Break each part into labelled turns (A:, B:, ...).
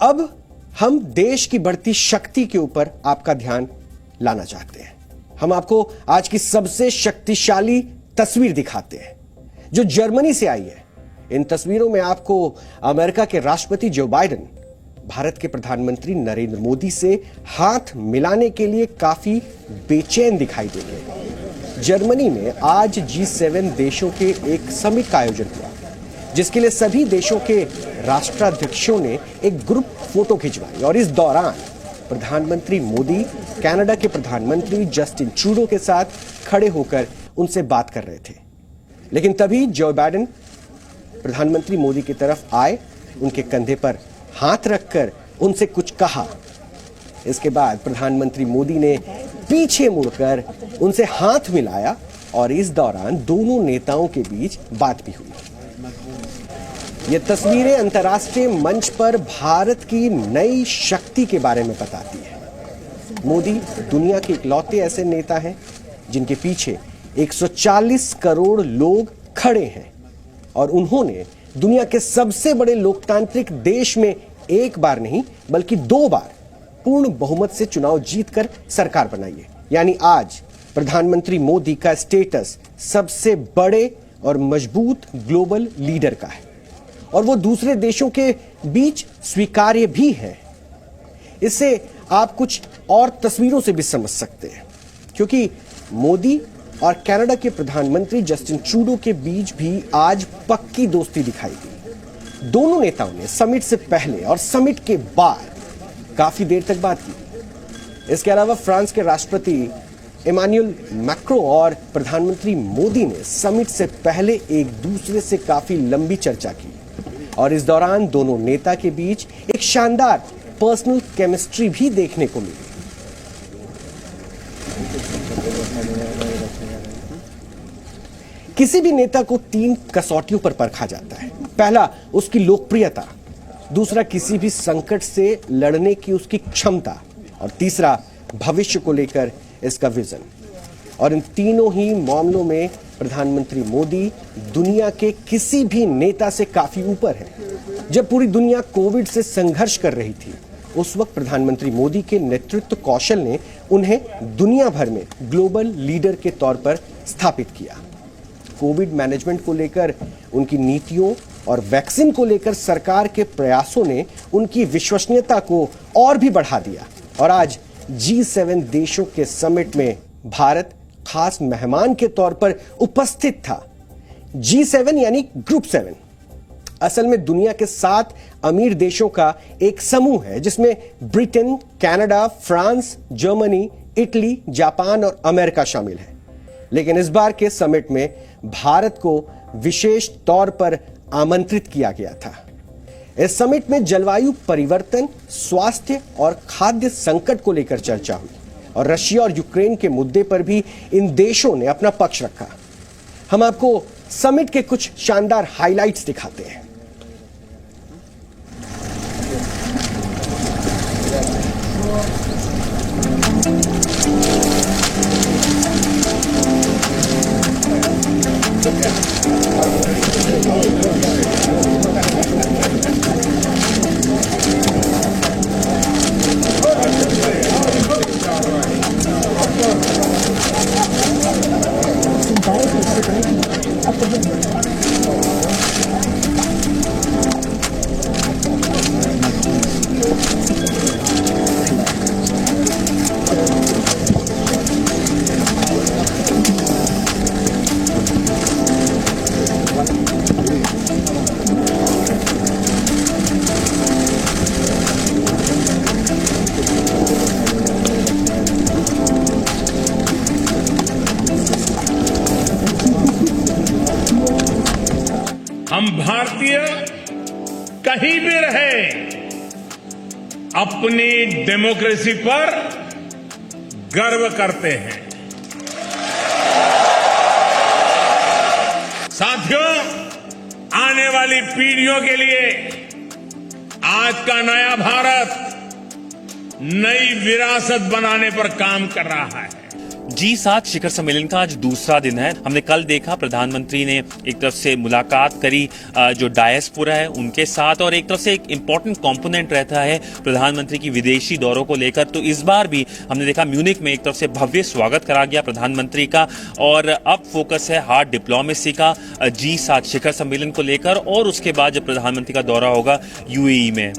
A: अब हम देश की बढ़ती शक्ति के ऊपर आपका ध्यान लाना चाहते हैं। हम आपको आज की सबसे शक्तिशाली तस्वीर दिखाते हैं जो जर्मनी से आई है। इन तस्वीरों में आपको अमेरिका के राष्ट्रपति जो बाइडेन भारत के प्रधानमंत्री नरेंद्र मोदी से हाथ मिलाने के लिए काफी बेचैन दिखाई देंगे। जर्मनी में आज G7 देशों के एक समिट का आयोजन हुआ जिसके लिए सभी देशों के राष्ट्राध्यक्षों ने एक ग्रुप फोटो खिंचवाई और इस दौरान प्रधानमंत्री मोदी कनाडा के प्रधानमंत्री जस्टिन ट्रूडो के साथ खड़े होकर उनसे बात कर रहे थे। लेकिन तभी जो बाइडेन प्रधानमंत्री मोदी की तरफ आए, उनके कंधे पर हाथ रखकर उनसे कुछ कहा। इसके बाद प्रधानमंत्री मोदी ने पीछे मुड़कर उनसे हाथ मिलाया और इस दौरान दोनों नेताओं के बीच बात भी हुई। ये तस्वीरें अंतर्राष्ट्रीय मंच पर भारत की नई शक्ति के बारे में बताती है। मोदी दुनिया के इकलौते ऐसे नेता हैं जिनके पीछे 140 करोड़ लोग खड़े हैं और उन्होंने दुनिया के सबसे बड़े लोकतांत्रिक देश में एक बार नहीं बल्कि 2 बार पूर्ण बहुमत से चुनाव जीतकर सरकार बनाई है। यानी आज प्रधानमंत्री मोदी का स्टेटस सबसे बड़े और मजबूत ग्लोबल लीडर का है और वो दूसरे देशों के बीच स्वीकार्य भी है। इससे आप कुछ और तस्वीरों से भी समझ सकते हैं, क्योंकि मोदी और कनाडा के प्रधानमंत्री जस्टिन ट्रूडो के बीच भी आज पक्की दोस्ती दिखाई दी। दोनों नेताओं ने समिट से पहले और समिट के बाद काफी देर तक बात की। इसके अलावा फ्रांस के राष्ट्रपति इमानुएल मैक्रों और प्रधानमंत्री मोदी ने समिट से पहले एक दूसरे से काफी लंबी चर्चा की और इस दौरान दोनों नेता के बीच एक शानदार पर्सनल केमिस्ट्री भी देखने को मिली। किसी भी नेता को 3 कसौटियों पर परखा जाता है। पहला, उसकी लोकप्रियता, दूसरा, किसी भी संकट से लड़ने की उसकी क्षमता और तीसरा, भविष्य को लेकर इसका विजन। और इन तीनों ही मामलों में प्रधानमंत्री मोदी दुनिया के किसी भी नेता से काफी ऊपर है। जब पूरी दुनिया कोविड से संघर्ष कर रही थी, उस वक्त प्रधानमंत्री मोदी के नेतृत्व कौशल ने उन्हें दुनिया भर में ग्लोबल लीडर के तौर पर स्थापित किया। कोविड मैनेजमेंट को लेकर उनकी नीतियों और वैक्सीन को लेकर सरकार के प्रयासों ने उनकी विश्वसनीयता को और भी बढ़ा दिया और आज G7 देशों के समिट में भारत खास मेहमान के तौर पर उपस्थित था। G7 यानी ग्रुप 7 असल में दुनिया के 7 अमीर देशों का एक समूह है जिसमें Britain, Canada, France, Germany, Italy, Japan और अमेरिका शामिल है। लेकिन इस बार के समिट में भारत को विशेष तौर पर आमंत्रित किया गया था। इस समिट में जलवायु परिवर्तन, स्वास्थ्य और खाद्य संकट को लेकर चर्चा हुई और रशिया और यूक्रेन के मुद्दे पर भी इन देशों ने अपना पक्ष रखा। हम आपको समिट के कुछ शानदार हाइलाइट्स दिखाते हैं।
B: हम भारतीय कहीं भी रहे अपनी डेमोक्रेसी पर गर्व करते हैं। साथियों, आने वाली पीढ़ियों के लिए आज का नया भारत नई विरासत बनाने पर काम कर रहा है।
C: G7 शिखर सम्मेलन का आज दूसरा दिन है। हमने कल देखा प्रधानमंत्री ने एक तरफ से मुलाकात करी जो डायस्पोरा है उनके साथ, और एक तरफ से एक इंपॉर्टेंट कंपोनेंट रहता है प्रधानमंत्री की विदेशी दौरों को लेकर। तो इस बार भी हमने देखा म्यूनिक में एक तरफ से भव्य स्वागत करा गया प्रधानमंत्री का, और अब फोकस है हार्ड डिप्लोमेसी का G7 शिखर सम्मेलन को लेकर, और उसके बाद जब प्रधानमंत्री का दौरा होगा UAE में।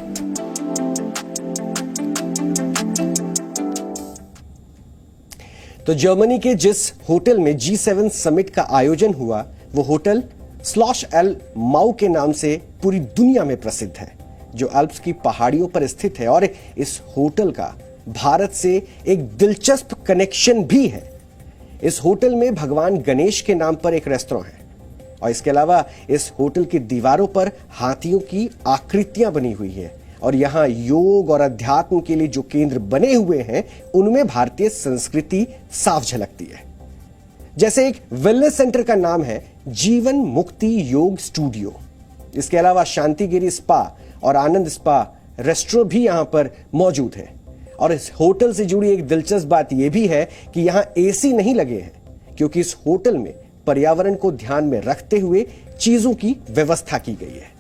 A: तो जर्मनी के जिस होटल में G7 समिट का आयोजन हुआ वो होटल स्लॉश एल माउ के नाम से पूरी दुनिया में प्रसिद्ध है, जो अल्प्स की पहाड़ियों पर स्थित है। और इस होटल का भारत से एक दिलचस्प कनेक्शन भी है। इस होटल में भगवान गणेश के नाम पर एक रेस्तरां है, और इसके अलावा इस होटल की दीवारों पर हाथियों की आकृतियां बनी हुई है, और यहां योग और अध्यात्म के लिए जो केंद्र बने हुए हैं उनमें भारतीय संस्कृति साफ झलकती है। जैसे एक वेलनेस सेंटर का नाम है जीवन मुक्ति योग स्टूडियो। इसके अलावा शांतिगिरी स्पा और आनंद स्पा रेस्टोरेंट भी यहां पर मौजूद है। और इस होटल से जुड़ी एक दिलचस्प बात यह भी है कि यहां एसी नहीं लगे हैं, क्योंकि इस होटल में पर्यावरण को ध्यान में रखते हुए चीजों की व्यवस्था की गई है।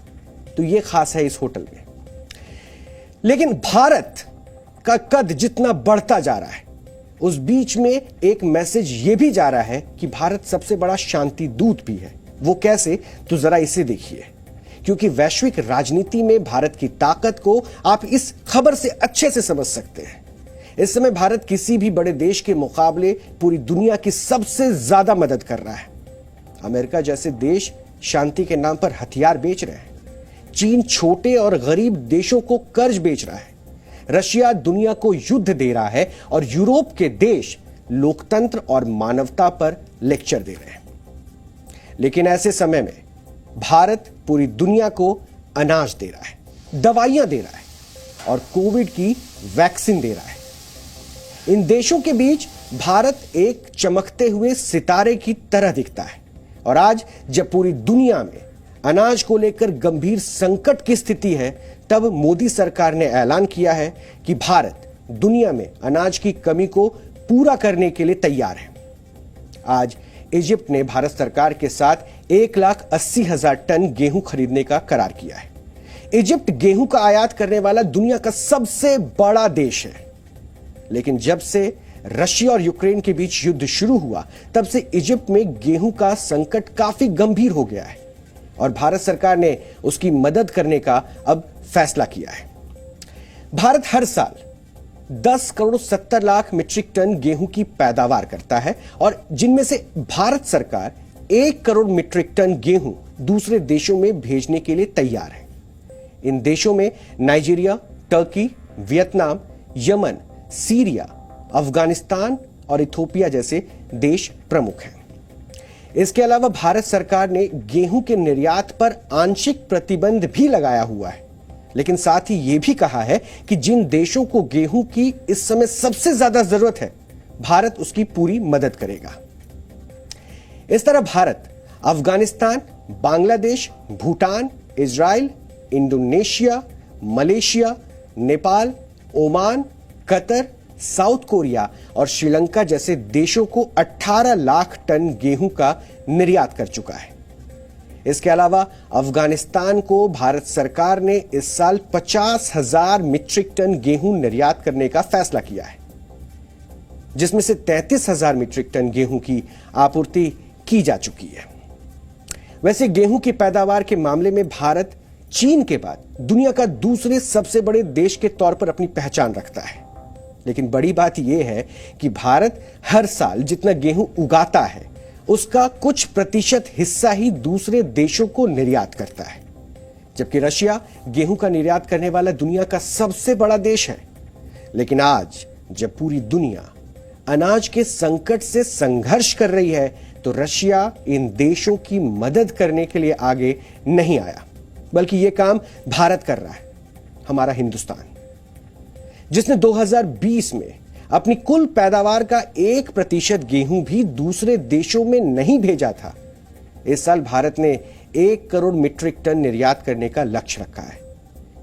A: तो यह खास है इस होटल में। लेकिन भारत का कद जितना बढ़ता जा रहा है, उस बीच में एक मैसेज यह भी जा रहा है कि भारत सबसे बड़ा शांति दूत भी है। वो कैसे? तो जरा इसे देखिए, क्योंकि वैश्विक राजनीति में भारत की ताकत को आप इस खबर से अच्छे से समझ सकते हैं। इस समय भारत किसी भी बड़े देश के मुकाबले पूरी दुनिया की सबसे ज्यादा मदद कर रहा है। अमेरिका जैसे देश शांति के नाम पर हथियार बेच रहे हैं। चीन छोटे और गरीब देशों को कर्ज बेच रहा है। रशिया दुनिया को युद्ध दे रहा है, और यूरोप के देश लोकतंत्र और मानवता पर लेक्चर दे रहे हैं। लेकिन ऐसे समय में भारत पूरी दुनिया को अनाज दे रहा है, दवाइयां दे रहा है, और कोविड की वैक्सीन दे रहा है। इन देशों के बीच भारत एक चमकते हुए सितारे की तरह दिखता है। और आज जब पूरी दुनिया में अनाज को लेकर गंभीर संकट की स्थिति है, तब मोदी सरकार ने ऐलान किया है कि भारत दुनिया में अनाज की कमी को पूरा करने के लिए तैयार है। आज इजिप्ट ने भारत सरकार के साथ 1,80,000 टन गेहूं खरीदने का करार किया है। इजिप्ट गेहूं का आयात करने वाला दुनिया का सबसे बड़ा देश है। लेकिन जब से रशिया और यूक्रेन के बीच युद्ध शुरू हुआ, तब से इजिप्ट में गेहूं का संकट काफी गंभीर हो गया है, और भारत सरकार ने उसकी मदद करने का अब फैसला किया है। भारत हर साल 10 करोड़ 70 लाख मीट्रिक टन गेहूं की पैदावार करता है, और जिनमें से भारत सरकार 1 करोड़ मीट्रिक टन गेहूं दूसरे देशों में भेजने के लिए तैयार है। इन देशों में Nigeria, Turkey, Vietnam, Yemen, Syria, Afghanistan और इथोपिया जैसे देश प्रमुख हैं। इसके अलावा भारत सरकार ने गेहूं के निर्यात पर आंशिक प्रतिबंध भी लगाया हुआ है, लेकिन साथ ही यह भी कहा है कि जिन देशों को गेहूं की इस समय सबसे ज्यादा जरूरत है, भारत उसकी पूरी मदद करेगा। इस तरह Bharat Afghanistan, Bangladesh, Bhutan, Israel, Indonesia, Malaysia, Nepal, Oman, Qatar, south Korea और श्रीलंका जैसे देशों को 18 लाख टन गेहूं का निर्यात कर चुका है। इसके अलावा अफगानिस्तान को भारत सरकार ने इस साल 50,000 मीट्रिक टन गेहूं निर्यात करने का फैसला किया है, जिसमें से 33,000 मीट्रिक टन गेहूं की आपूर्ति की जा चुकी है। वैसे गेहूं की पैदावार के मामले में भारत चीन के बाद दुनिया का दूसरे सबसे बड़े देश के तौर पर अपनी पहचान रखता है। लेकिन बड़ी बात यह है कि भारत हर साल जितना गेहूं उगाता है, उसका कुछ प्रतिशत हिस्सा ही दूसरे देशों को निर्यात करता है, जबकि रशिया गेहूं का निर्यात करने वाला दुनिया का सबसे बड़ा देश है। लेकिन आज जब पूरी दुनिया अनाज के संकट से संघर्ष कर रही है, तो रशिया इन देशों की मदद करने के लिए आगे नहीं आया, बल्कि यह काम भारत कर रहा है, हमारा हिंदुस्तान, जिसने 2020 में अपनी कुल पैदावार का 1% गेहूं भी दूसरे देशों में नहीं भेजा था। इस साल भारत ने 1 करोड़ मीट्रिक टन निर्यात करने का लक्ष्य रखा है,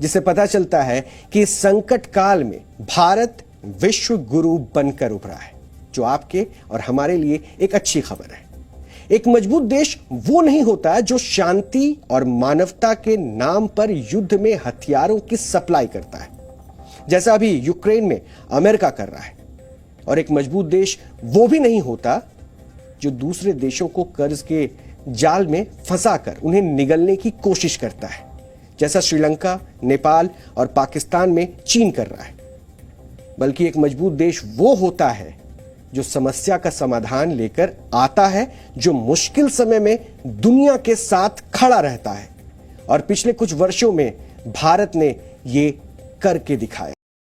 A: जिससे पता चलता है कि इस संकट काल में भारत विश्व गुरु बनकर उभरा है। जो आपके और हमारे लिए एक अच्छी खबर है। एक मजबूत देश वो नहीं होता जो शांति और मानवता के नाम पर युद्ध में हथियारों की सप्लाई करता है, जैसा अभी यूक्रेन में अमेरिका कर रहा है। और एक मजबूत देश वो भी नहीं होता जो दूसरे देशों को कर्ज के जाल में फंसाकर उन्हें निगलने की कोशिश करता है, जैसा श्रीलंका, नेपाल और पाकिस्तान में चीन कर रहा है। बल्कि एक मजबूत देश वो होता है जो समस्या का समाधान लेकर आता है, जो मुश्किल समय में दुनिया के साथ खड़ा रहता है। और पिछले कुछ वर्षों में भारत ने ये करके दिखाया।